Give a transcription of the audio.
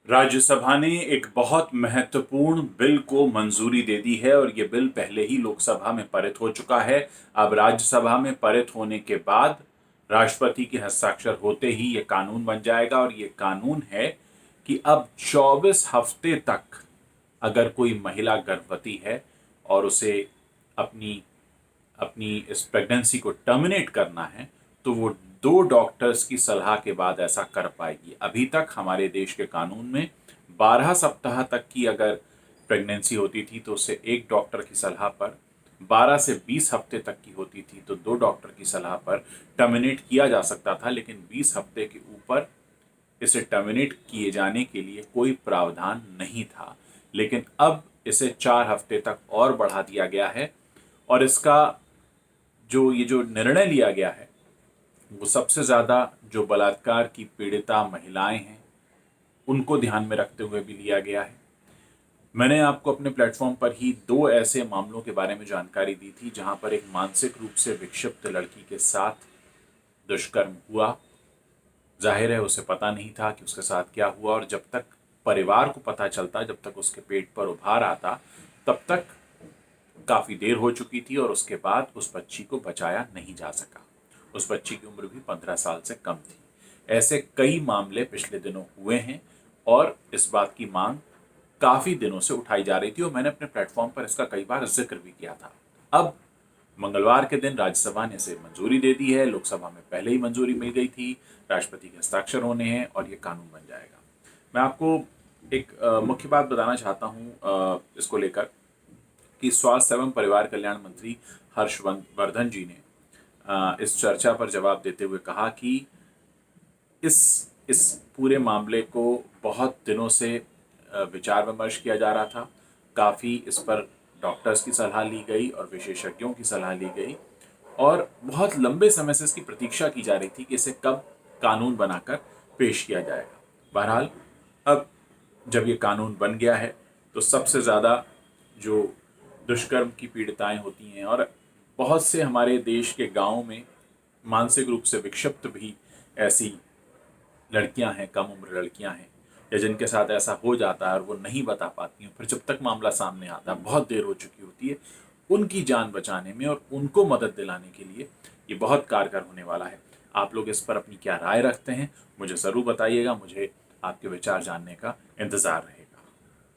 राज्यसभा ने एक बहुत महत्वपूर्ण बिल को मंजूरी दे दी है और ये बिल पहले ही लोकसभा में पारित हो चुका है। अब राज्यसभा में पारित होने के बाद राष्ट्रपति के हस्ताक्षर होते ही ये कानून बन जाएगा और ये कानून है कि अब 24 हफ्ते तक अगर कोई महिला गर्भवती है और उसे अपनी अपनी इस प्रेगनेंसी को टर्मिनेट करना है तो वो दो डॉक्टर्स की सलाह के बाद ऐसा कर पाएगी। अभी तक हमारे देश के कानून में 12 सप्ताह तक की अगर प्रेगनेंसी होती थी तो उसे एक डॉक्टर की सलाह पर, 12 से 20 हफ्ते तक की होती थी तो दो डॉक्टर की सलाह पर टर्मिनेट किया जा सकता था, लेकिन 20 हफ्ते के ऊपर इसे टर्मिनेट किए जाने के लिए कोई प्रावधान नहीं था। लेकिन अब इसे 4 हफ्ते तक और बढ़ा दिया गया है और इसका जो निर्णय लिया गया है वो सबसे ज़्यादा जो बलात्कार की पीड़िता महिलाएं हैं उनको ध्यान में रखते हुए भी लिया गया है। मैंने आपको अपने प्लेटफॉर्म पर ही दो ऐसे मामलों के बारे में जानकारी दी थी जहां पर एक मानसिक रूप से विक्षिप्त लड़की के साथ दुष्कर्म हुआ। जाहिर है उसे पता नहीं था कि उसके साथ क्या हुआ और जब तक परिवार को पता चलता, जब तक उसके पेट पर उभार आता, तब तक काफ़ी देर हो चुकी थी और उसके बाद उस बच्ची को बचाया नहीं जा सका। उस बच्ची की उम्र भी 15 साल से कम थी। ऐसे कई मामले पिछले दिनों हुए हैं और इस बात की मांग काफ़ी दिनों से उठाई जा रही थी और मैंने अपने प्लेटफॉर्म पर इसका कई बार जिक्र भी किया था। अब मंगलवार के दिन राज्यसभा ने इसे मंजूरी दे दी है। लोकसभा में पहले ही मंजूरी मिल गई थी, राष्ट्रपति के हस्ताक्षर होने हैं और ये कानून बन जाएगा। मैं आपको एक मुख्य बात बताना चाहता हूँ इसको लेकर कि स्वास्थ्य एवं परिवार कल्याण मंत्री हर्षवर्धन जी ने इस चर्चा पर जवाब देते हुए कहा कि इस पूरे मामले को बहुत दिनों से विचार विमर्श किया जा रहा था। काफ़ी इस पर डॉक्टर्स की सलाह ली गई और विशेषज्ञों की सलाह ली गई और बहुत लंबे समय से इसकी प्रतीक्षा की जा रही थी कि इसे कब कानून बनाकर पेश किया जाएगा। बहरहाल अब जब ये कानून बन गया है तो सबसे ज़्यादा जो दुष्कर्म की पीड़िताएं होती हैं और बहुत से हमारे देश के गांवों में मानसिक रूप से विक्षिप्त भी ऐसी लड़कियां हैं, कम उम्र लड़कियां हैं या जिनके साथ ऐसा हो जाता है और वो नहीं बता पाती हैं, फिर जब तक मामला सामने आता है बहुत देर हो चुकी होती है। उनकी जान बचाने में और उनको मदद दिलाने के लिए ये बहुत कारगर होने वाला है। आप लोग इस पर अपनी क्या राय रखते हैं मुझे ज़रूर बताइएगा। मुझे आपके विचार जानने का इंतज़ार है।